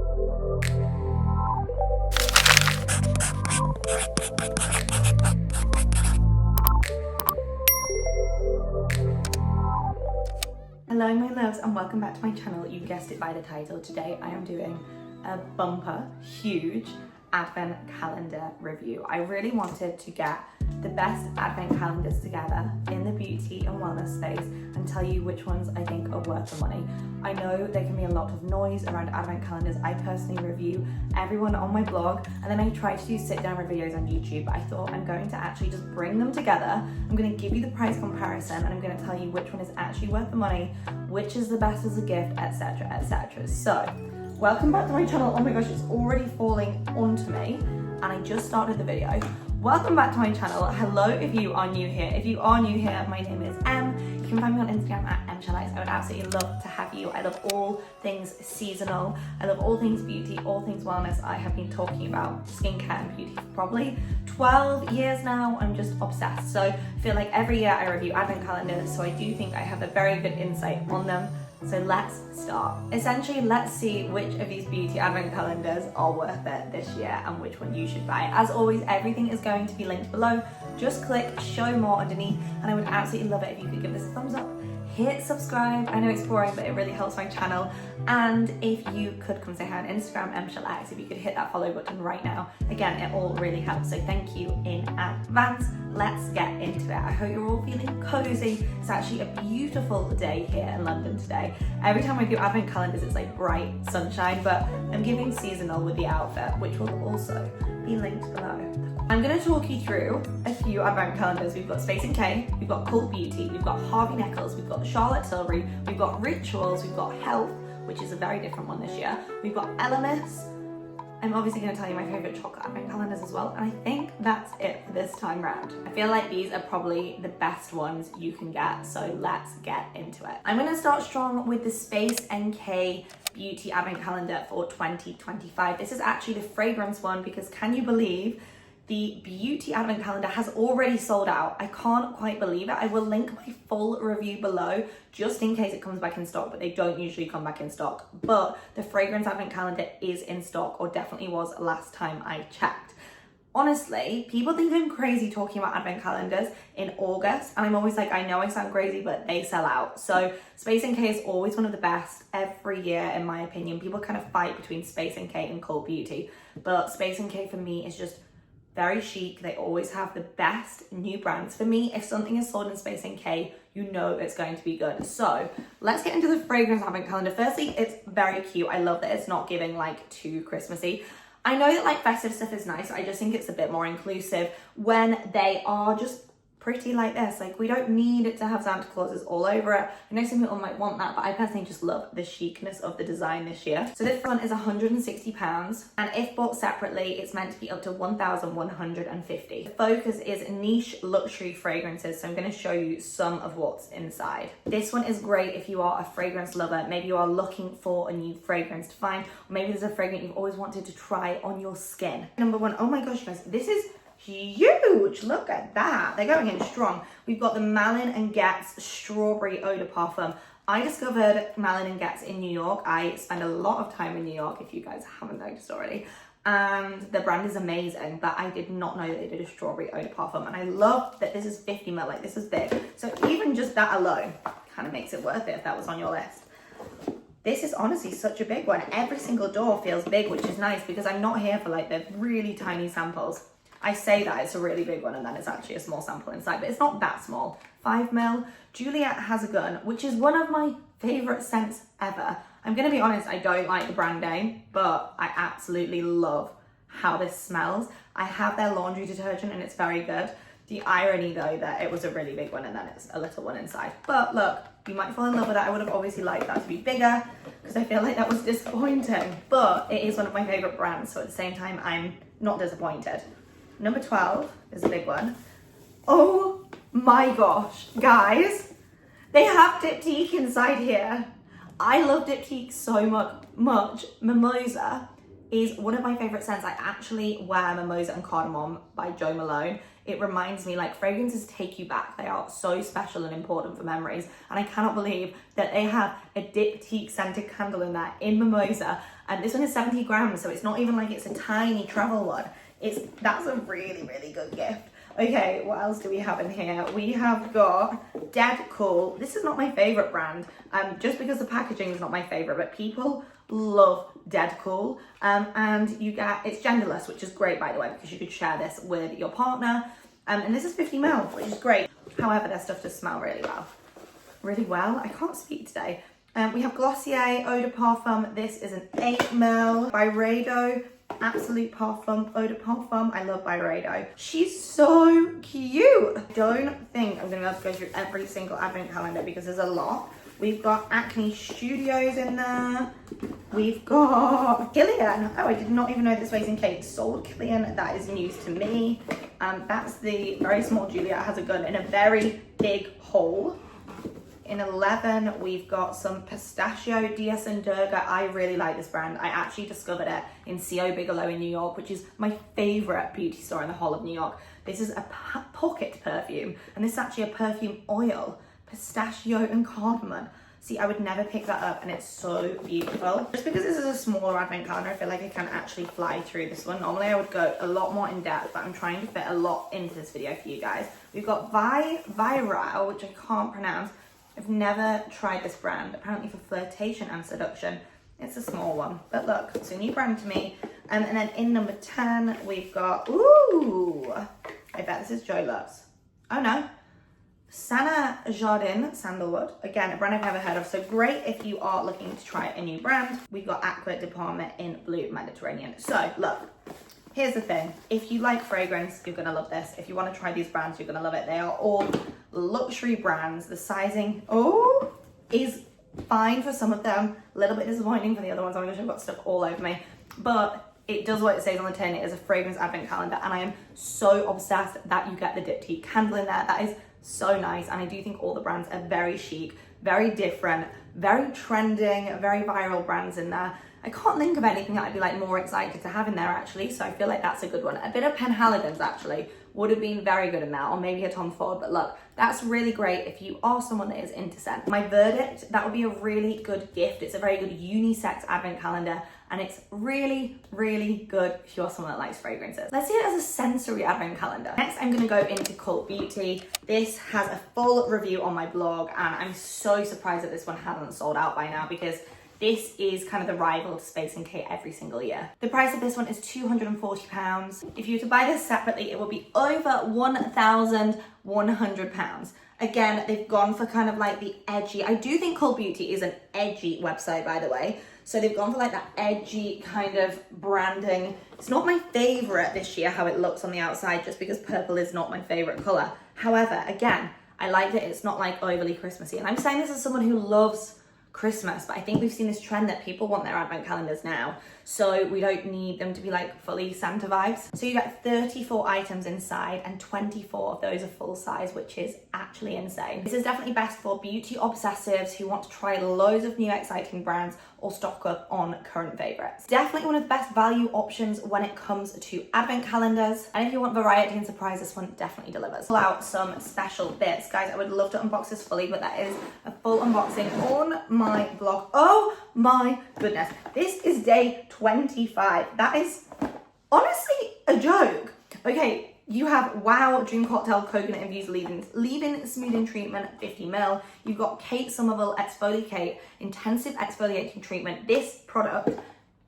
Hello my loves and welcome back to my channel. You guessed it by the title. Today I am doing a bumper, huge advent calendar review. I really wanted to get the best advent calendars together in the beauty and wellness space and tell you which ones I think are worth the money. I know there can be a lot of noise around advent calendars. I personally review everyone on my blog and then I try to do sit down videos on YouTube. I thought I'm going to actually just bring them together. I'm going to give you the price comparison and I'm going to tell you which one is actually worth the money, which is the best as a gift, etc, etc. So welcome back to my channel. Oh my gosh, it's already falling onto me and I just started the video. Welcome back to my channel. Hello if you are new here. If you are new here, my name is Em. You can find me on Instagram at emshelx. I would absolutely love to have you. I love all things seasonal. I love all things beauty, all things wellness. I have been talking about skincare and beauty for probably 12 years now. I'm just obsessed. So I feel like every year I review advent calendars, so I do think I have a very good insight on them. So let's start. Essentially, let's see which of these beauty advent calendars are worth it this year and which one you should buy. As always, everything is going to be linked below. Just click show more underneath and I would absolutely love it if you could give this a thumbs up. Hit subscribe. I know it's boring, but it really helps my channel. And if you could come say hi on Instagram, emshelx, if you could hit that follow button right now. Again, it all really helps. So thank you in advance. Let's get into it. I hope you're all feeling cozy. It's actually a beautiful day here in London today. Every time I do advent calendars, it's like bright sunshine, but I'm giving seasonal with the outfit, which will also be linked below. I'm going to talk you through a few advent calendars. We've got Space & K, we've got Cult Beauty, we've got Harvey Nichols, we've got Charlotte Tilbury, we've got Rituals, we've got Health, which is a very different one this year. We've got Elemis. I'm obviously going to tell you my favourite chocolate advent calendars as well, and I think that's it for this time round. I feel like these are probably the best ones you can get, so let's get into it. I'm going to start strong with the Space & K Beauty Advent Calendar for 2025. This is actually the fragrance one because can you believe the Beauty Advent Calendar has already sold out? I can't quite believe it. I will link my full review below just in case it comes back in stock, but they don't usually come back in stock. But the Fragrance Advent Calendar is in stock, or definitely was last time I checked. Honestly, people think I'm crazy talking about advent calendars in August, and I'm always like, I know I sound crazy, but they sell out. So Space & K is always one of the best every year, in my opinion. People kind of fight between Space & K and Cult Beauty, but Space & K for me is just very chic. They always have the best new brands. For me, if something is sold in Space & K, you know it's going to be good. So let's get into the fragrance advent calendar. Firstly, it's very cute. I love that it's not giving like too Christmassy. I know that like festive stuff is nice. I just think it's a bit more inclusive when they are just pretty like this. Like we don't need it to have Santa Clauses all over it. I know some people might want that, but I personally just love the chicness of the design this year. So this one is £160, and if bought separately, it's meant to be up to 1,150. The focus is niche luxury fragrances, so I'm going to show you some of what's inside. This one is great if you are a fragrance lover. Maybe you are looking for a new fragrance to find, or maybe there's a fragrance you've always wanted to try on your skin. Number one, oh my gosh guys, this is huge. Look at that. They're going in strong. We've got the Malone & Getz Strawberry Eau de Parfum. I discovered Malone & Getz in New York. I spend a lot of time in New York, if you guys haven't noticed already. And the brand is amazing, but I did not know that they did a strawberry eau de parfum. And I love that this is 50 ml, like this is big. So even just that alone kind of makes it worth it if that was on your list. This is honestly such a big one. Every single door feels big, which is nice because I'm not here for like the really tiny samples. I say that it's a really big one and then it's actually a small sample inside, but it's not that small. 5 ml. Juliet Has a Gun, which is one of my favorite scents ever. I'm gonna be honest, I don't like the brand name, but I absolutely love how this smells. I have their laundry detergent and it's very good. The irony though that it was a really big one and then it's a little one inside. But look, you might fall in love with that. I would have obviously liked that to be bigger because I feel like that was disappointing, but it is one of my favorite brands. So at the same time, I'm not disappointed. Number 12 is a big one. Oh my gosh, guys, they have diptyque inside here. I love diptyque so much. Mimosa is one of my favorite scents. I actually wear Mimosa and Cardamom by Jo Malone. It reminds me, like, fragrances take you back. They are so special and important for memories. And I cannot believe that they have a diptyque scented candle in there in Mimosa. And this one is 70 grams, so it's not even like it's a tiny travel one. That's a really, really good gift. Okay, what else do we have in here? We have got Dead Cool. This is not my favorite brand, just because the packaging is not my favorite, but people love Dead Cool. And it's genderless, which is great, by the way, because you could share this with your partner. And this is 50 ml, which is great. However, their stuff does smell really well. Really well? I can't speak today. We have Glossier Eau de Parfum. This is an 8 ml. Byredo Absolute Parfum Eau de Parfum. I love Byredo. She's so cute. I don't think I'm going to be able to go through every single advent calendar because there's a lot. We've got Acne Studios in there. We've got Killian. Oh, I did not even know this was in Kate sold Killian. That is news to me. That's the very small Juliet has a gun in a very big hole. In 11, we've got some Pistachio Dias and Durga. I really like this brand. I actually discovered it in C.O. Bigelow in New York, which is my favorite beauty store in the whole of New York. This is a pocket perfume, and this is actually a perfume oil, pistachio and cardamom. See, I would never pick that up, and it's so beautiful. Just because this is a smaller advent calendar, I feel like I can actually fly through this one. Normally, I would go a lot more in depth, but I'm trying to fit a lot into this video for you guys. We've got Virao, which I can't pronounce. I've never tried this brand, apparently for flirtation and seduction. It's a small one, but look, it's a new brand to me. And then in number 10, we've got, ooh, I bet this is Joe Loves. Oh no, Sana Jardin Sandalwood. Again, a brand I've never heard of, so great if you are looking to try a new brand. We've got Aqua de Parma in Blue Mediterranean. So look, here's the thing. If you like fragrance, you're gonna love this. If you wanna try these brands, you're gonna love it. They are all luxury brands. The sizing, is fine for some of them. A little bit disappointing for the other ones. Oh my gosh, I've got stuff all over me. But it does what it says on the tin. It is a fragrance advent calendar, and I am so obsessed that you get the diptyque candle in there. That is so nice, and I do think all the brands are very chic, very different, very trending, very viral brands in there. I can't think of anything that I'd be like more excited to have in there actually, so I feel like that's a good one. A bit of Penhaligon's actually would have been very good in that, or maybe a Tom Ford, but look, that's really great if you are someone that is into scent. My verdict, that would be a really good gift. It's a very good unisex advent calendar, and it's really, really good if you're someone that likes fragrances. Let's see it as a sensory advent calendar. Next, I'm gonna go into Cult Beauty. This has a full review on my blog, and I'm so surprised that this one hasn't sold out by now because this is kind of the rival to Space NK every single year. The price of this one is £240. If you were to buy this separately, it would be over £1,100. Again, they've gone for kind of like the edgy, I do think Cult Beauty is an edgy website, by the way. So they've gone for like that edgy kind of branding. It's not my favorite this year, how it looks on the outside, just because purple is not my favorite color. However, again, I like that it's not like overly Christmassy. And I'm saying this as someone who loves Christmas, but I think we've seen this trend that people want their advent calendars now, so we don't need them to be like fully Santa vibes. So you get 34 items inside, and 24 of those are full size, which is actually insane. This is definitely best for beauty obsessives who want to try loads of new exciting brands or stock up on current favorites. Definitely one of the best value options when it comes to advent calendars, and if you want variety and surprise, this one definitely delivers. Pull out some special bits. Guys, I would love to unbox this fully, but that is a full unboxing on my blog. Oh my goodness, this is day 25. That is honestly a joke. Okay, you have Wow Dream Cocktail Coconut Infused Leave-In Smoothing Treatment, 50 ml. You've got Kate Somerville Exfoliate Intensive Exfoliating Treatment. This product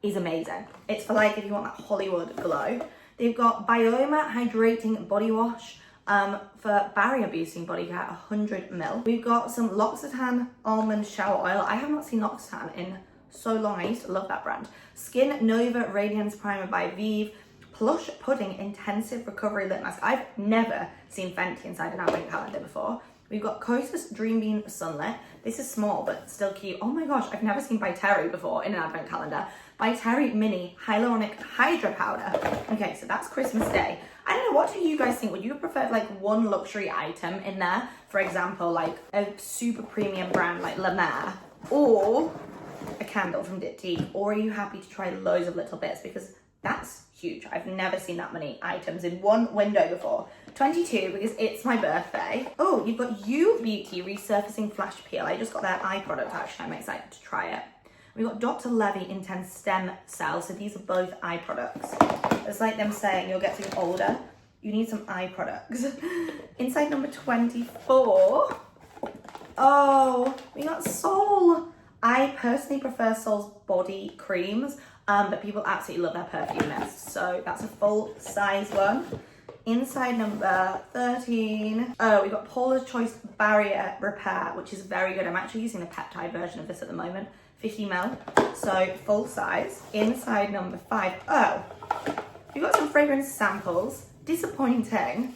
is amazing. It's for like if you want that Hollywood glow. They've got Bioma Hydrating Body Wash for barrier boosting body care, 100 ml. We've got some L'Occitane Almond Shower Oil. I have not seen L'Occitane in so long. I used to love that brand. Skin Nova Radiance Primer by Vive. Plush Pudding Intensive Recovery Lip Mask. I've never seen Fenty inside an advent calendar before. We've got Kosas Dream Beam Sunlit. This is small, but still cute. Oh my gosh, I've never seen By Terry before in an advent calendar. By Terry Mini Hyaluronic Hydra Powder. Okay, so that's Christmas Day. I don't know, what do you guys think? Would you have preferred like one luxury item in there? For example, like a super premium brand like La Mer, or a candle from Diptyque, or are you happy to try loads of little bits? Because that's huge. I've never seen that many items in one window before. 22, because it's my birthday. Oh, you've got You Beauty Resurfacing Flash Peel. I just got their eye product actually. I'm excited to try it. We've got Dr. Levy Intense Stem Cells. So these are both eye products. It's like them saying you're getting older, you need some eye products. Inside number 24. Oh, we got Sol. I personally prefer Sol's body creams, but people absolutely love their perfume mist. So that's a full size one. Inside number 13. Oh, we got Paula's Choice Barrier Repair, which is very good. I'm actually using the peptide version of this at the moment. 50 ml, so full size. Inside number 5. Oh, we got some fragrance samples. Disappointing,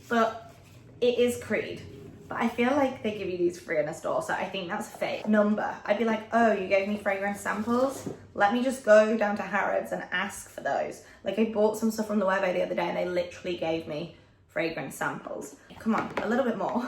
but it is Creed. But I feel like they give you these free in a store, so I think that's fake. Number, I'd be like, oh, you gave me fragrance samples? Let me just go down to Harrods and ask for those. Like, I bought some stuff from the Webway the other day and they literally gave me fragrance samples. Come on, a little bit more.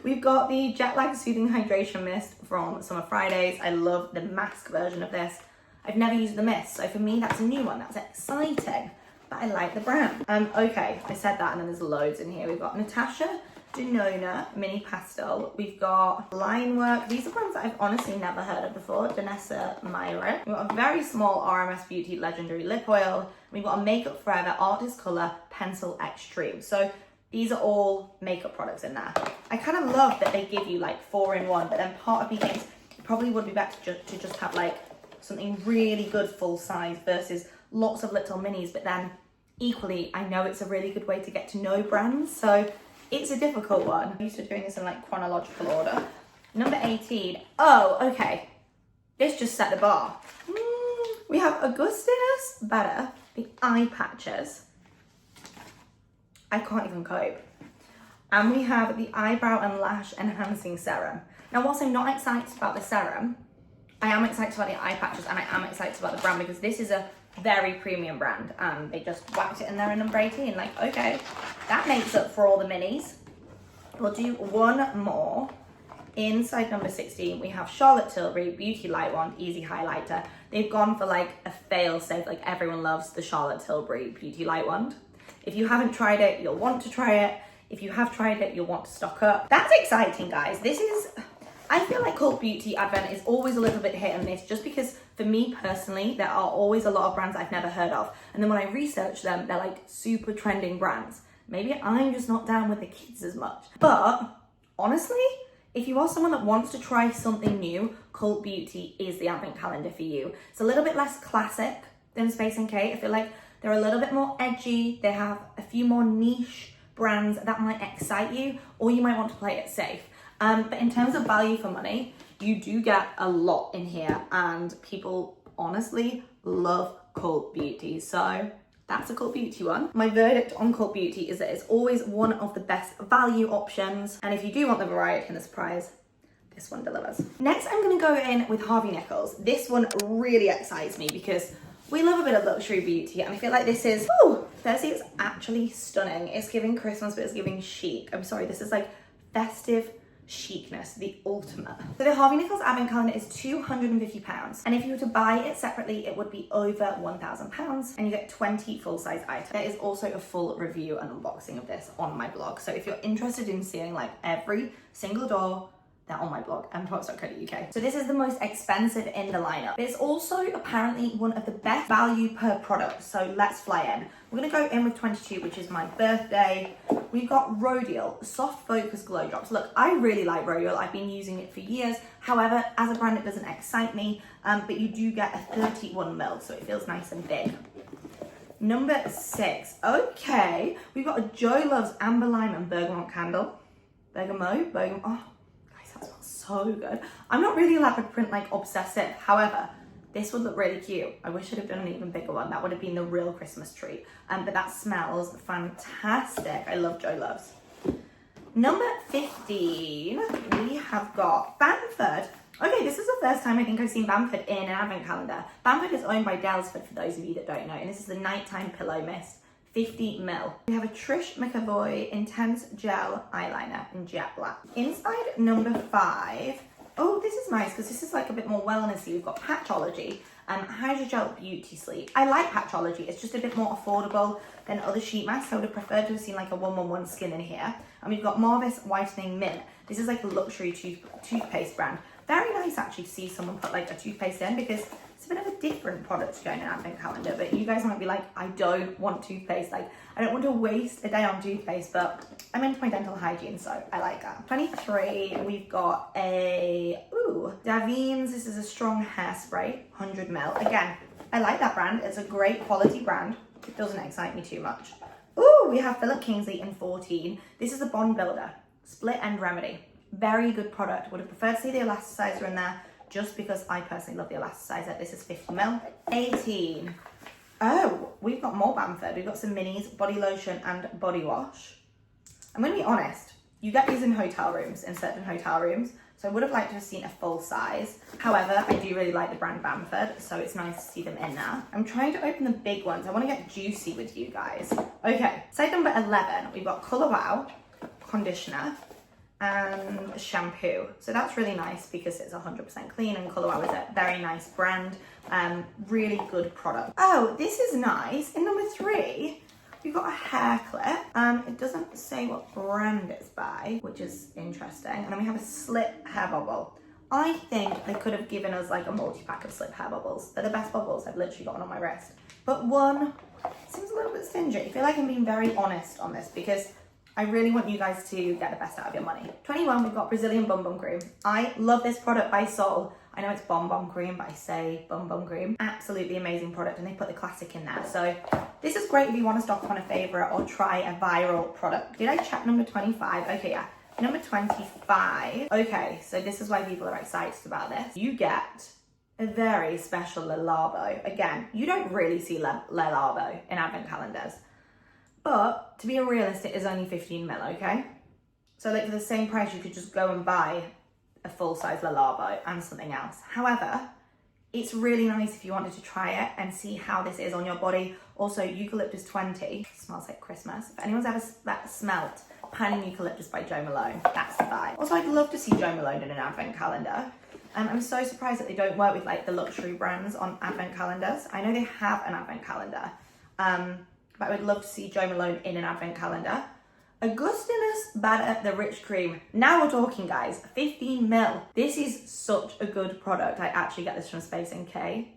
We've got the Jet Lag Soothing Hydration Mist from Summer Fridays. I love the mask version of this. I've never used the mist, so for me, that's a new one. That's exciting, but I like the brand. Okay, I said that and then there's loads in here. We've got Natasha Denona Mini Pastel. We've got Line Work. These are brands that I've honestly never heard of before. Danessa Myra. We've got a very small RMS Beauty Legendary Lip Oil. We've got a Makeup Forever Artist Color Pencil Extreme. So these are all makeup products in there. I kind of love that they give you like 4-in-1, but then part of me thinks it probably would be better to just have like something really good full size versus lots of little minis. But then equally, I know it's a really good way to get to know brands. So it's a difficult one. I'm used to doing this in like chronological order. Number 18. Oh, okay. This just set the bar. We have Augustinus Better, the eye patches. I can't even cope. And we have the Eyebrow and Lash Enhancing Serum. Now, whilst I'm not excited about the serum, I am excited about the eye patches and I am excited about the brand because this is a very premium brand and they just whacked it in there in number 18. Like, okay, that makes up for all the minis. We'll do one more. Inside number 16, we have Charlotte Tilbury Beauty Light Wand Easy Highlighter. They've gone for like a fail safe, like everyone loves the Charlotte Tilbury Beauty Light Wand. If you haven't tried it, you'll want to try it. If you have tried it, you'll want to stock up. That's exciting, guys. This is, I feel like Cult Beauty Advent is always a little bit hit and miss just because for me personally, there are always a lot of brands I've never heard of. And then when I research them, they're like super trending brands. Maybe I'm just not down with the kids as much. But honestly, if you are someone that wants to try something new, Cult Beauty is the advent calendar for you. It's a little bit less classic than Space NK. I feel like they're a little bit more edgy. They have a few more niche brands that might excite you, or you might want to play it safe. But in terms of value for money, you do get a lot in here and people honestly love Cult Beauty. So that's a Cult Beauty one. My verdict on Cult Beauty is that it's always one of the best value options. And if you do want the variety and the surprise, this one delivers. Next, I'm gonna go in with Harvey Nichols. This one really excites me because we love a bit of luxury beauty and I feel like this is, firstly, it's actually stunning. It's giving Christmas, but it's giving chic. I'm sorry, this is like festive chicness, the ultimate. So the Harvey Nichols Advent Calendar is £250. And if you were to buy it separately, it would be over £1,000 and you get 20 full-size items. There is also a full review and unboxing of this on my blog. So if you're interested in seeing like every single door, they're on my blog, emshelx.co.uk. So this is the most expensive in the lineup. It's also apparently one of the best value per product. So let's fly in. We're gonna go in with 22, which is my birthday. We've got Rodial Soft Focus Glow Drops. Look, I really like Rodial. I've been using it for years. However, as a brand, it doesn't excite me, but you do get a 31 ml, so it feels nice and big. Number 6, okay. We've got a Joe Loves Amber Lime and Bergamot Candle. Bergamot, oh. So good. I'm not really a leopard print like obsessive. However, this would look really cute. I wish I'd have done an even bigger one. That would have been the real Christmas treat. But that smells fantastic. I love Joe Loves. Number 15, we have got Bamford. Okay, this is the first time I think I've seen Bamford in an advent calendar. Bamford is owned by Dalesford, for those of you that don't know, and this is the Nighttime Pillow Mist. 50 ml. We have a Trish McAvoy Intense Gel Eyeliner in jet black. Inside number 5, oh, this is nice because this is like a bit more wellnessy. We've got Patchology and Hydrogel Beauty Sleep. I like Patchology. It's just a bit more affordable than other sheet masks. I would have preferred to have seen like a 111 skin in here. And we've got Marvis Whitening Mint. This is like a luxury toothpaste brand. Very nice actually to see someone put like a toothpaste in, because it's a bit of a different product to go in an advent calendar. But you guys might be like, I don't want toothpaste. Like, I don't want to waste a day on toothpaste, but I'm into my dental hygiene, so I like that. 23, we've got a, Davines. This is a strong hairspray, 100 ml. Again, I like that brand. It's a great quality brand. It doesn't excite me too much. Ooh, we have Philip Kingsley in 14. This is a bond builder, split end remedy. Very good product. Would have preferred to see the elasticizer in there, just because I personally love the elasticizer. This is 50 ml. 18. Oh, we've got more Bamford. We've got some minis, body lotion and body wash. I'm going to be honest. You get these in hotel rooms, in certain hotel rooms. So I would have liked to have seen a full size. However, I do really like the brand Bamford, so it's nice to see them in there. I'm trying to open the big ones. I want to get juicy with you guys. Okay, side number 11, we've got Colour Wow conditioner and shampoo. So that's really nice because it's 100% clean, and Colour Wow is a very nice brand. Really good product. Oh, this is nice. In number 3, we've got a hair clip. It doesn't say what brand it's by, which is interesting. And then we have a slip hair bubble. I think they could have given us like a multi-pack of slip hair bubbles. They're the best bubbles. I've literally got one on my wrist. But one seems a little bit stingy. I feel like I'm being very honest on this because I really want you guys to get the best out of your money. 21, we've got Brazilian Bum Bum Cream. I love this product by Sol. I know it's Bum Bum Cream, but I say Bum Bum Cream. Absolutely amazing product, and they put the classic in there. So this is great if you want to stock up on a favourite or try a viral product. Did I check number 25? Okay, yeah. Number 25. Okay, so this is why people are excited about this. You get a very special Le Labo. Again, you don't really see Le Labo in advent calendars. But to be a realist, it is only 15 ml, okay? So like for the same price, you could just go and buy a full-size Le Labo and something else. However, it's really nice if you wanted to try it and see how this is on your body. Also, Eucalyptus 20 smells like Christmas. If anyone's ever smelt Pine and Eucalyptus by Jo Malone, that's the vibe. Also, I'd love to see Jo Malone in an advent calendar. I'm so surprised that they don't work with like the luxury brands on advent calendars. I know they have an advent calendar, but I would love to see Jo Malone in an advent calendar. Augustinus Batter the Rich Cream. Now we're talking, guys. 15 ml. This is such a good product. I actually get this from Space NK, and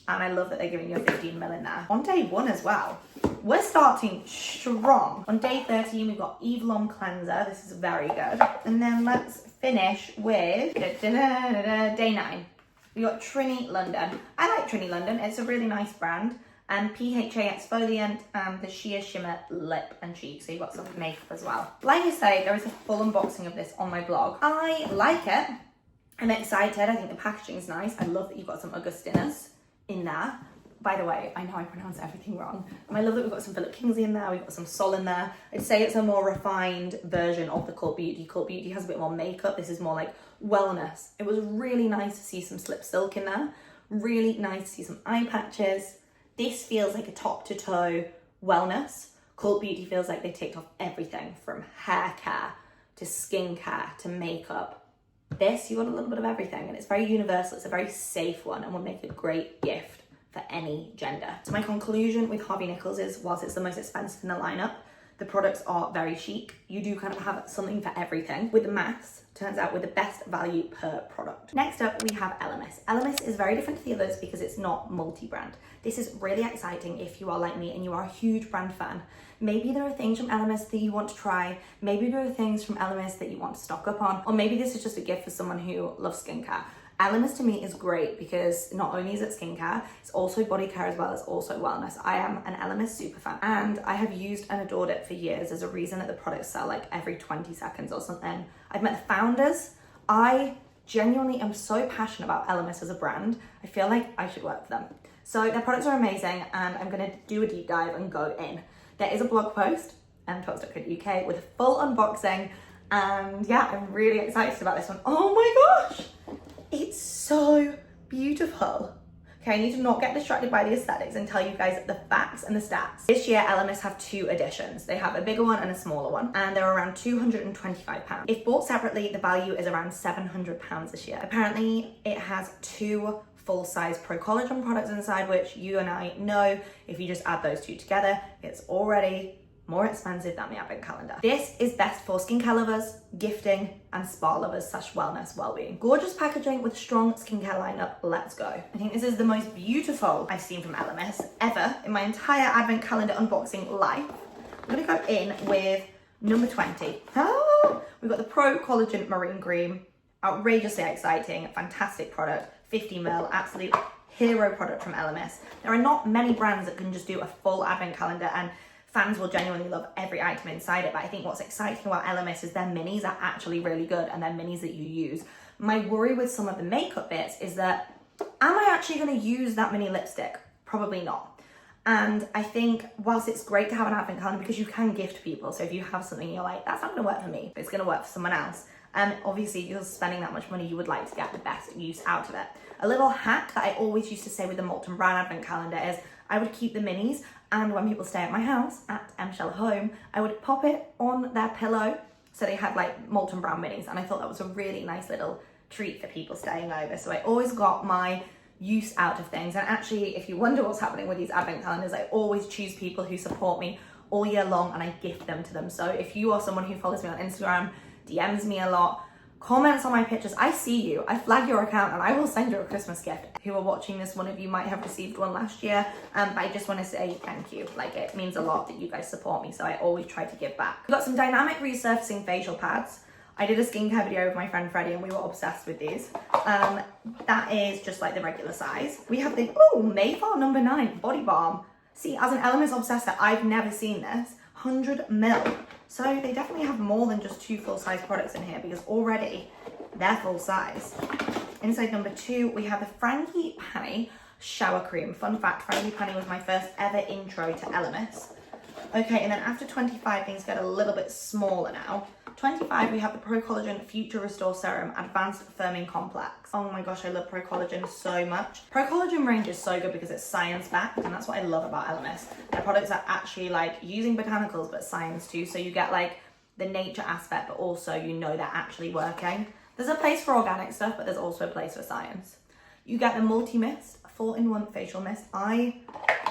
I love that they're giving you a 15 ml in there. On day 1 as well. We're starting strong. On day 13, we've got Eve Lom Cleanser. This is very good. And then let's finish with day 9. We got Trini London. I like Trini London. It's a really nice brand. And PHA exfoliant and the Sheer Shimmer lip and cheek. So you've got some makeup as well. Like I say, there is a full unboxing of this on my blog. I like it. I'm excited. I think the packaging is nice. I love that you've got some Augustinus in there. By the way, I know I pronounce everything wrong. And I love that we've got some Philip Kingsley in there. We've got some Sol in there. I'd say it's a more refined version of the Cult Beauty. Cult Beauty has a bit more makeup. This is more like wellness. It was really nice to see some Slip Silk in there. Really nice to see some eye patches. This feels like a top to toe wellness. Cult Beauty feels like they ticked off everything from hair care to skin care to makeup. This, you want a little bit of everything, and it's very universal. It's a very safe one and will make a great gift for any gender. So my conclusion with Harvey Nichols is, whilst it's the most expensive in the lineup, the products are very chic. You do kind of have something for everything. With the maths, turns out with the best value per product. Next up, we have Elemis. Elemis is very different to the others because it's not multi-brand. This is really exciting if you are like me and you are a huge brand fan. Maybe there are things from Elemis that you want to try. Maybe there are things from Elemis that you want to stock up on. Or maybe this is just a gift for someone who loves skincare. Elemis to me is great because not only is it skincare, it's also body care as well as also wellness. I am an Elemis super fan, and I have used and adored it for years. There's a reason that the products sell like every 20 seconds or something. I've met the founders. I genuinely am so passionate about Elemis as a brand. I feel like I should work for them. So their products are amazing, and I'm gonna do a deep dive and go in. There is a blog post, emshelx.co.uk, with a full unboxing, and yeah, I'm really excited about this one. Oh my gosh! It's so beautiful. Okay, I need to not get distracted by the aesthetics and tell you guys the facts and the stats. This year, Elemis have 2 editions. They have a bigger one and a smaller one, and they're around £225. If bought separately, the value is around £700 this year. Apparently, it has 2 full-size Pro Collagen products inside, which you and I know if you just add those 2 together, it's already more expensive than the advent calendar. This is best for skincare lovers, gifting, and spa lovers / wellness, well-being. Gorgeous packaging with strong skincare lineup, let's go. I think this is the most beautiful I've seen from Elemis ever in my entire advent calendar unboxing life. We're gonna go in with number 20. We've got the Pro Collagen Marine Cream, outrageously exciting, fantastic product, 50ml, absolute hero product from Elemis. There are not many brands that can just do a full advent calendar and fans will genuinely love every item inside it, but I think what's exciting about Elemis is their minis are actually really good and they're minis that you use. My worry with some of the makeup bits is that, am I actually gonna use that mini lipstick? Probably not. And I think whilst it's great to have an advent calendar because you can gift people, so if you have something you're like, that's not gonna work for me, but it's gonna work for someone else. And obviously if you're spending that much money, you would like to get the best use out of it. A little hack that I always used to say with the Molton Brown advent calendar is I would keep the minis, and when people stay at my house at emshelx home, I would pop it on their pillow so they had like Molton Brown minis, and I thought that was a really nice little treat for people staying over. So I always got my use out of things. And actually, if you wonder what's happening with these advent calendars, I always choose people who support me all year long and I gift them to them. So if you are someone who follows me on Instagram, DMs me a lot, comments on my pictures, I see you, I flag your account and I will send you a Christmas gift. Who are watching this, one of you might have received one last year, but I just want to say thank you. Like, it means a lot that you guys support me, so I always try to give back. We've got some dynamic resurfacing facial pads. I did a skincare video with my friend Freddie and we were obsessed with these. That is just like the regular size. We have the, Mayflower number 9 body balm. See, as an Elemis obsessor, I've never seen this. 100ml. So they definitely have more than just 2 full-size products in here because already they're full size. Inside number 2, we have the Frankie Panny Shower Cream. Fun fact, Frankie Panny was my first ever intro to Elemis. Okay, and then after 25, things get a little bit smaller now. 25, we have the Pro Collagen Future Restore Serum Advanced Firming Complex. Oh my gosh, I love Pro Collagen so much. Pro Collagen range is so good because it's science-backed, and that's what I love about Elemis. Their products are actually like using botanicals, but science too. So you get like the nature aspect, but also you know they're actually working. There's a place for organic stuff, but there's also a place for science. You get the Multi-Mist 4-in-1 Facial Mist. I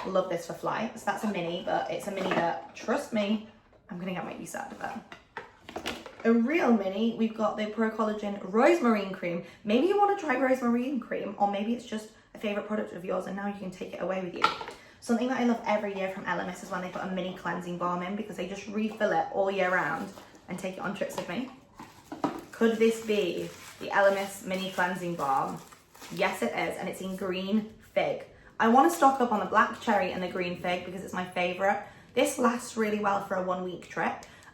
love this for flights. That's a mini, but it's a mini that, trust me, I'm gonna get my use out of it. A real mini, we've got the Pro Collagen Rosemarine Cream. Maybe you want to try Rosemarine Cream, or maybe it's just a favorite product of yours and now you can take it away with you. Something that I love every year from Elemis is when they put a mini cleansing balm in because they just refill it all year round and take it on trips with me. Could this be the Elemis mini cleansing balm? Yes, it is, and it's in green fig. I want to stock up on the black cherry and the green fig because it's my favorite. This lasts really well for a 1-week trip.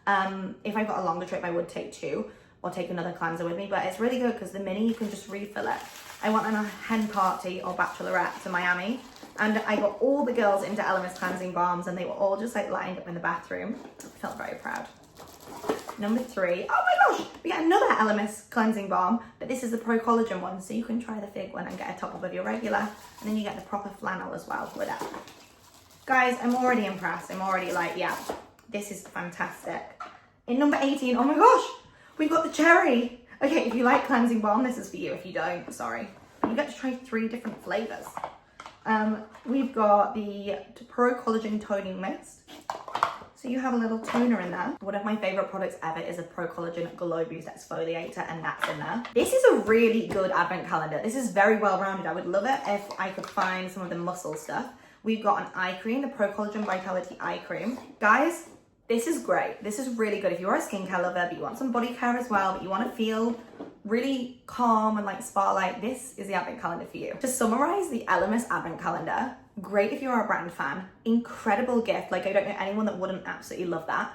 If I've got a longer trip, I would take 2 or take another cleanser with me, but it's really good because the mini, you can just refill it. I went on a hen party or bachelorette to Miami and I got all the girls into Elemis cleansing balms and they were all just like lined up in the bathroom. I felt very proud. Number 3, oh my gosh, we get another Elemis cleansing balm, but this is the Pro Collagen one, so you can try the fig one and get a top up of your regular, and then you get the proper flannel as well with it. Guys, I'm already impressed. I'm already like, yeah, this is fantastic. In number 18, oh my gosh, we've got the cherry. Okay, if you like cleansing balm, this is for you. If you don't, sorry. You get to try 3 different flavors. We've got the Pro Collagen Toning Mist. So you have a little toner in there. One of my favorite products ever is a Pro Collagen Glow Boost Exfoliator, and that's in there. This is a really good advent calendar. This is very well rounded. I would love it if I could find some of the muscle stuff. We've got an eye cream, the Pro Collagen Vitality Eye Cream. Guys, this is great. This is really good if you're a skincare lover, but you want some body care as well, but you want to feel really calm and like spa-like. This is the advent calendar for you. To summarize the Elemis advent calendar, great if you're a brand fan, incredible gift. Like, I don't know anyone that wouldn't absolutely love that.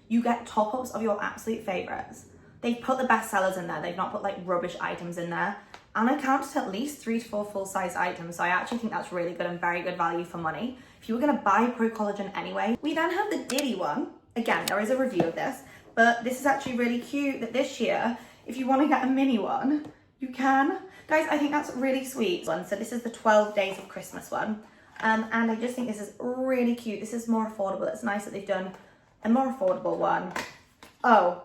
You get top-ups of your absolute favorites. They've put the best sellers in there. They've not put like rubbish items in there. And I counted at least 3 to 4 full-size items. So I actually think that's really good and very good value for money. If you were gonna buy Pro Collagen anyway. We then have the Diddy one. Again, there is a review of this, but this is actually really cute that this year, if you wanna get a mini one, you can. Guys, I think that's really sweet. So this is the 12 Days of Christmas one. And I just think this is really cute. This is more affordable. It's nice that they've done a more affordable one. Oh,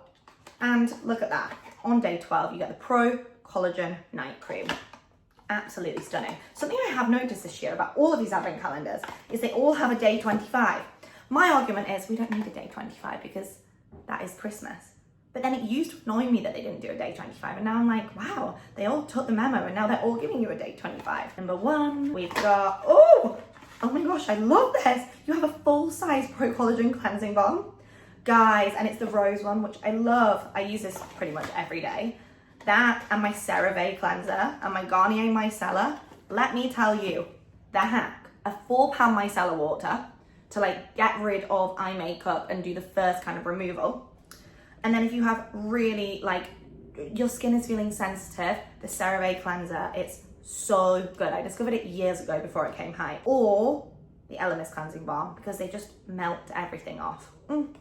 and look at that. On day 12, you get the Pro Collagen Night Cream. Absolutely stunning. Something I have noticed this year about all of these advent calendars is they all have a day 25. My argument is we don't need a day 25 because that is Christmas. But then it used to annoy me that they didn't do a day 25, and now I'm like, wow, they all took the memo and now they're all giving you a day 25. Number one, we've got, oh my gosh, I love this. You have a full-size Pro Collagen Cleansing Balm. Guys, and it's the rose one, which I love. I use this pretty much every day. That and my CeraVe cleanser and my Garnier Micellar. Let me tell you, the hack, a 4 pound micellar water to like get rid of eye makeup and do the first kind of removal. And then if you have really like, your skin is feeling sensitive, the CeraVe cleanser, it's so good. I discovered it years ago before it came high. Or the Elemis cleansing balm, because they just melt everything off.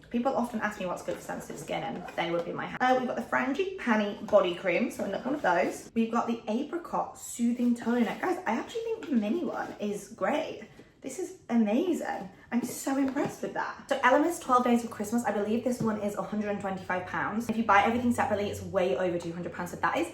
People often ask me what's good for sensitive skin, and they would be my hand. We've got the Frangipani body cream, so another one of those. We've got the Apricot soothing toner. Guys, I actually think the mini one is great. This is amazing. I'm so impressed with that. So Elemis 12 Days of Christmas, I believe this one is £125. If you buy everything separately, it's way over £200. So that is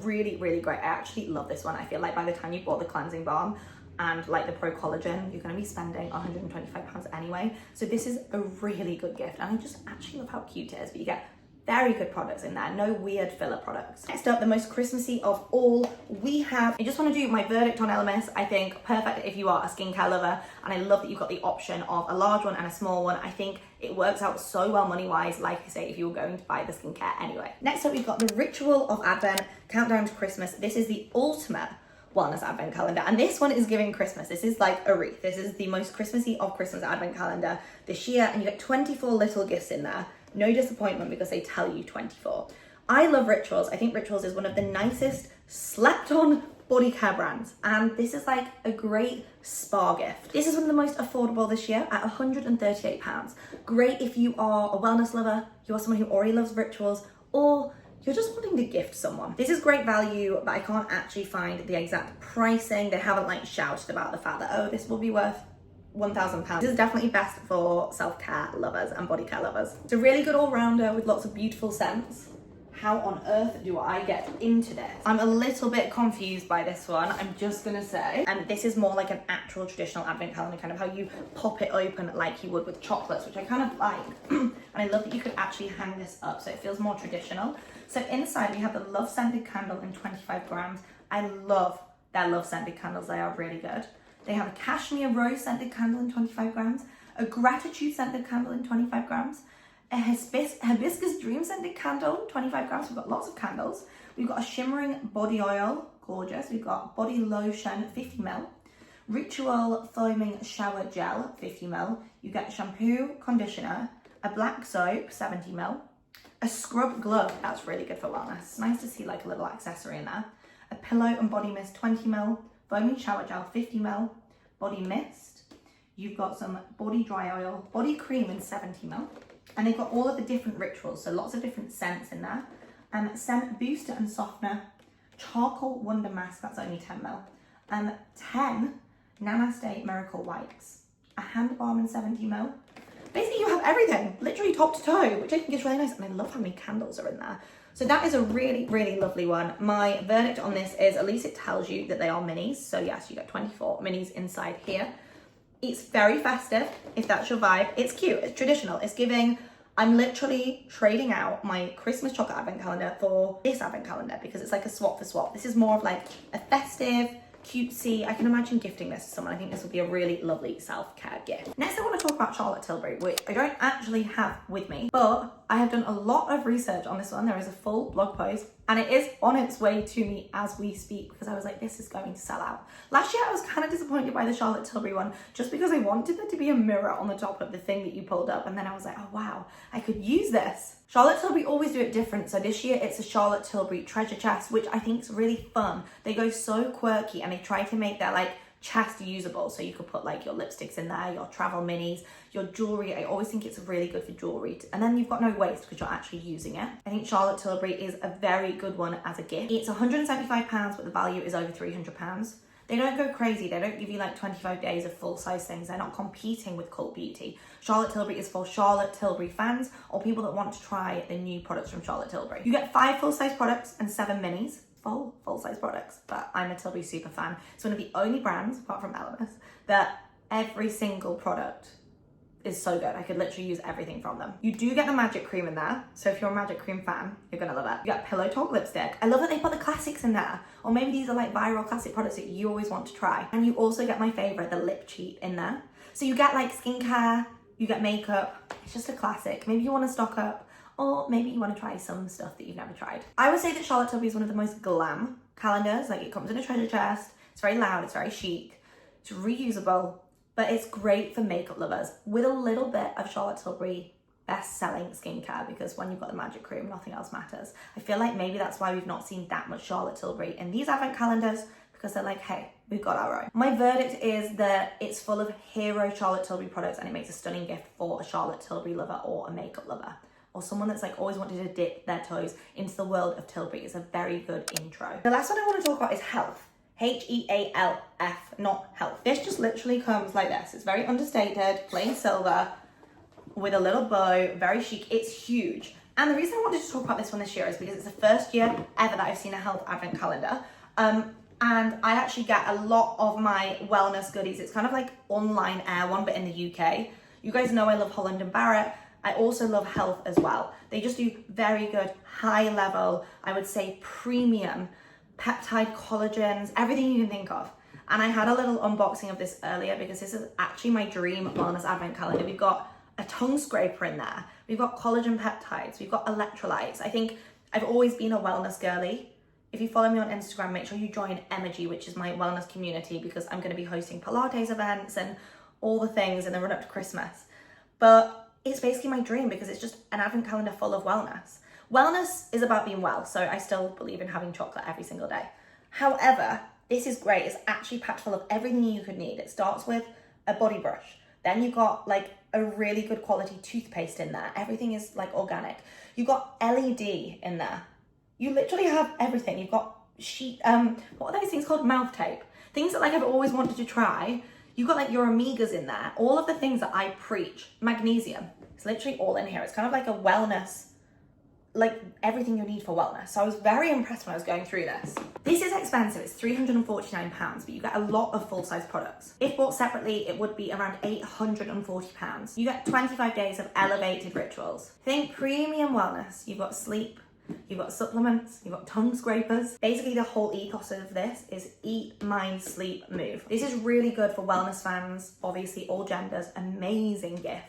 really, really great. I actually love this one. I feel like by the time you bought the cleansing balm and like the Pro Collagen, you're gonna be spending £125 anyway. So this is a really good gift. And I just actually love how cute it is, but you get very good products in there, no weird filler products. Next up, the most Christmassy of all, we have, I just want to do my verdict on Elemis. I think perfect if you are a skincare lover, and I love that you've got the option of a large one and a small one. I think it works out so well money-wise, like I say, if you were going to buy the skincare anyway. Next up, we've got the Ritual of Advent, Countdown to Christmas. This is the ultimate wellness advent calendar, and this one is giving Christmas. This is like a wreath. This is the most Christmassy of Christmas advent calendar this year, and you get 24 little gifts in there. No disappointment because they tell you 24. I love Rituals. I think Rituals is one of the nicest slept on body care brands, and this is like a great spa gift. This is one of the most affordable this year at £138. Great if you are a wellness lover, you are someone who already loves Rituals, or you're just wanting to gift someone. This is great value, but I can't actually find the exact pricing. They haven't like shouted about the fact that, oh, this will be worth £1,000. This is definitely best for self-care lovers and body care lovers. It's a really good all-rounder with lots of beautiful scents. How on earth do I get into this? I'm a little bit confused by this one, I'm just gonna say. And this is more like an actual traditional advent calendar, kind of how you pop it open like you would with chocolates, which I kind of like. And I love that you could actually hang this up so it feels more traditional. So inside we have the Love Scented Candle in 25 grams. I love their Love Scented candles, they are really good. They have a Cashmere Rose Scented Candle in 25 grams, a Gratitude Scented Candle in 25 grams, a Hibiscus Dream Scented Candle, 25 grams. We've got lots of candles. We've got a Shimmering Body Oil, gorgeous. We've got Body Lotion, 50ml. Ritual Foaming Shower Gel, 50ml. You get shampoo, conditioner, a black soap, 70ml. A Scrub Glove, that's really good for wellness. It's nice to see like a little accessory in there. A Pillow and Body Mist, 20ml. Foaming Shower Gel, 50ml. Body Mist. You've got some Body Dry Oil, Body Cream in 70ml. And they've got all of the different rituals, so lots of different scents in there. Scent Booster and Softener, Charcoal Wonder Mask, that's only 10ml. 10 Namaste Miracle Wipes, a Hand Balm in 70ml. Basically you have everything, literally top to toe, which I think is really nice. And I love how many candles are in there. So that is a really, really lovely one. My verdict on this is, at least it tells you that they are minis. So yes, you get 24 minis inside here. It's very festive, if that's your vibe. It's cute, it's traditional, it's giving. I'm literally trading out my Christmas chocolate advent calendar for this advent calendar because it's like a swap for swap. This is more of like a festive, cutesy. I can imagine gifting this to someone. I think this would be a really lovely self-care gift. Next, I want to talk about Charlotte Tilbury, which I don't actually have with me, but I have done a lot of research on this one. There is a full blog post and it is on its way to me as we speak because I was like, this is going to sell out. Last year, I was kind of disappointed by the Charlotte Tilbury one just because I wanted there to be a mirror on the top of the thing that you pulled up. And then I was like, oh wow, I could use this. Charlotte Tilbury always do it different. So this year it's a Charlotte Tilbury treasure chest, which I think is really fun. They go so quirky and they try to make their like chest usable. So you could put like your lipsticks in there, your travel minis, your jewelry. I always think it's really good for jewelry. And then you've got no waste because you're actually using it. I think Charlotte Tilbury is a very good one as a gift. It's £175, but the value is over £300. They don't go crazy. They don't give you like 25 days of full-size things. They're not competing with Cult Beauty. Charlotte Tilbury is for Charlotte Tilbury fans or people that want to try the new products from Charlotte Tilbury. You get 5 full-size products and 7 minis. Full-size products, but I'm a Tilbury super fan. It's one of the only brands, apart from Elemis, that every single product is so good. I could literally use everything from them. You do get the magic cream in there. So if you're a magic cream fan, you're gonna love it. You got Pillow Talk lipstick. I love that they put the classics in there. Or maybe these are like viral classic products that you always want to try. And you also get my favorite, the lip cheat in there. So you get like skincare, you get makeup. It's just a classic. Maybe you wanna stock up, or maybe you wanna try some stuff that you've never tried. I would say that Charlotte Tilbury is one of the most glam calendars. Like, it comes in a treasure chest. It's very loud, it's very chic. It's reusable. But it's great for makeup lovers with a little bit of Charlotte Tilbury best-selling skincare, because when you've got the magic cream, nothing else matters. I feel like maybe that's why we've not seen that much Charlotte Tilbury in these advent calendars, because they're like, hey, we've got our own. My verdict is that it's full of hero Charlotte Tilbury products, and it makes a stunning gift for a Charlotte Tilbury lover or a makeup lover, or someone that's like always wanted to dip their toes into the world of Tilbury. It's a very good intro. The last one I want to talk about is Health. Healf, not health. This just literally comes like this. It's very understated, plain silver, with a little bow, very chic. It's huge. And the reason I wanted to talk about this one this year is because it's the first year ever that I've seen a health advent calendar. And I actually get a lot of my wellness goodies. It's kind of like online air one, but in the UK. You guys know I love Holland and Barrett. I also love Health as well. They just do very good, high level, I would say premium peptide collagens, everything you can think of. And I had a little unboxing of this earlier because this is actually my dream wellness advent calendar. We've got a tongue scraper in there. We've got collagen peptides. We've got electrolytes. I think I've always been a wellness girly. If you follow me on Instagram, make sure you join Emoji, which is my wellness community, because I'm going to be hosting Pilates events and all the things in the run up to Christmas. But it's basically my dream because it's just an advent calendar full of wellness. Wellness is about being well, so I still believe in having chocolate every single day. However, this is great. It's actually packed full of everything you could need. It starts with a body brush. Then you've got like a really good quality toothpaste in there. Everything is like organic. You've got LED in there. You literally have everything. You've got what are those things called? Mouth tape. Things that like I've always wanted to try. You've got like your omegas in there. All of the things that I preach. Magnesium. It's literally all in here. It's kind of like a wellness, like everything you need for wellness. So I was very impressed when I was going through this. This is expensive, it's £349, but you get a lot of full-size products. If bought separately, it would be around £840. You get 25 days of elevated rituals. Think premium wellness. You've got sleep, you've got supplements, you've got tongue scrapers. Basically the whole ethos of this is eat, mind, sleep, move. This is really good for wellness fans, obviously all genders, amazing gift.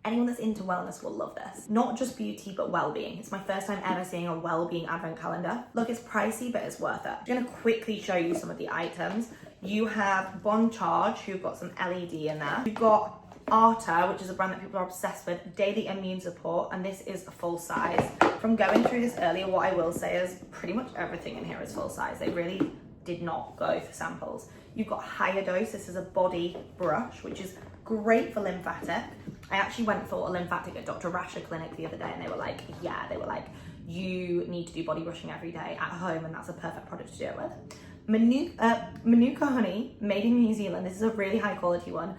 Anyone that's into wellness will love this. Not just beauty, but well-being. It's my first time ever seeing a well-being advent calendar. Look, it's pricey, but it's worth it. I'm gonna quickly show you some of the items. You have Bon Charge, who've got some LED in there. You've got Arta, which is a brand that people are obsessed with, daily immune support, and this is a full size. From going through this earlier, what I will say is pretty much everything in here is full size. They really did not go for samples. You've got Higher Dose. This is a body brush, which is great for lymphatic. I actually went for a lymphatic at Dr. Rasher Clinic the other day, and they were like, you need to do body brushing every day at home, and that's a perfect product to do it with. Manuka Honey, made in New Zealand. This is a really high quality one.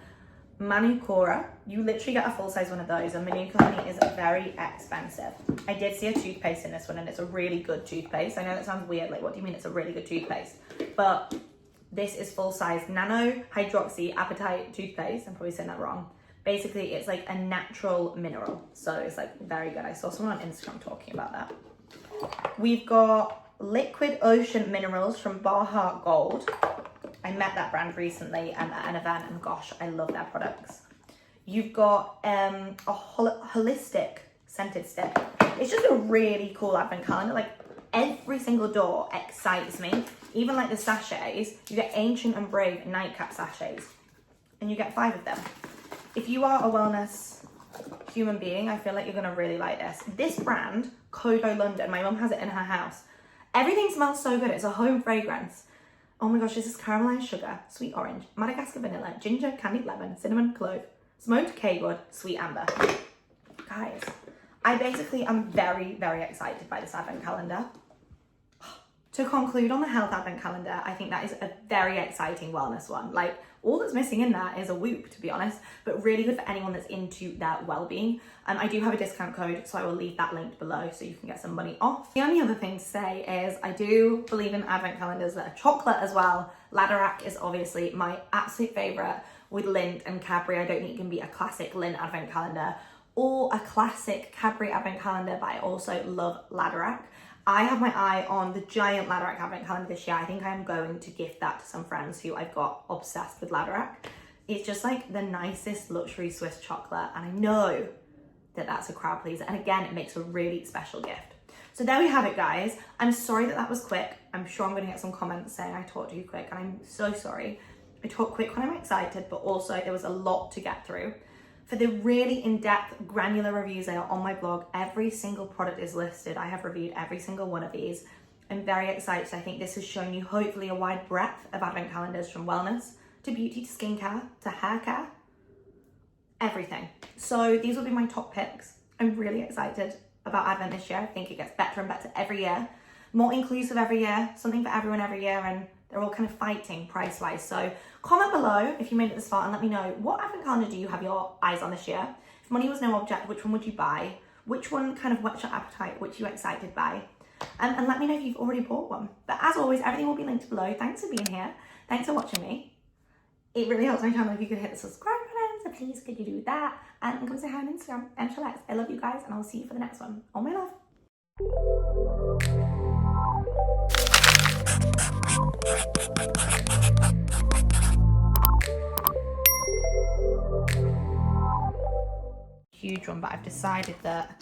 Manukora, you literally get a full size one of those, and Manuka Honey is very expensive. I did see a toothpaste in this one, and it's a really good toothpaste. I know that sounds weird, like what do you mean it's a really good toothpaste? But this is full size nano hydroxy apatite toothpaste. I'm probably saying that wrong. Basically, it's like a natural mineral. So it's like very good. I saw someone on Instagram talking about that. We've got Liquid Ocean Minerals from Baja Gold. I met that brand recently at an event, and gosh, I love their products. You've got a holistic scented stick. It's just a really cool advent calendar. Like every single door excites me. Even like the sachets, you get Ancient and Brave nightcap sachets, and you get 5 of them. If you are a wellness human being, I feel like you're gonna really like this. This brand, Kodo London, my mum has it in her house. Everything smells so good. It's a home fragrance. Oh my gosh, this is caramelized sugar, sweet orange, Madagascar vanilla, ginger, candied lemon, cinnamon, clove, smoked K-wood, sweet amber. Guys, I basically am very, very excited by this advent calendar. To conclude on the health advent calendar, I think that is a very exciting wellness one. Like, all that's missing in that is a Whoop, to be honest, but really good for anyone that's into their well-being. I do have a discount code, so I will leave that linked below so you can get some money off. The only other thing to say is I do believe in advent calendars that are chocolate as well. Laderack is obviously my absolute favorite with Lindt and Cadbury. I don't think it can be a classic Lindt advent calendar or a classic Cadbury advent calendar, but I also love Laderack. I have my eye on the giant Laderack advent calendar this year. I think I'm going to gift that to some friends who I've got obsessed with Laderack. It's just like the nicest luxury Swiss chocolate, and I know that that's a crowd pleaser. And again, it makes a really special gift. So there we have it, guys. I'm sorry that was quick. I'm sure I'm gonna get some comments saying I talked too quick, and I'm so sorry. I talk quick when I'm excited, but also there was a lot to get through. For the really in-depth, granular reviews that are on my blog, every single product is listed. I have reviewed every single one of these. I'm very excited. I think this has shown you hopefully a wide breadth of advent calendars, from wellness to beauty to skincare to hair care, everything. So these will be my top picks. I'm really excited about advent this year. I think it gets better and better every year, more inclusive every year, something for everyone every year, and they're all kind of fighting price-wise. So comment below if you made it this far and let me know, what advent calendar do you have your eyes on this year? If money was no object, which one would you buy? Which one kind of whets your appetite? Which are you excited by? And let me know if you've already bought one. But as always, everything will be linked below. Thanks for being here. Thanks for watching me. It really helps my channel if you could hit the subscribe button, so please could you do that? And come say hi on Instagram, emshelx. I love you guys, and I'll see you for the next one. All my love. Huge one, but I've decided that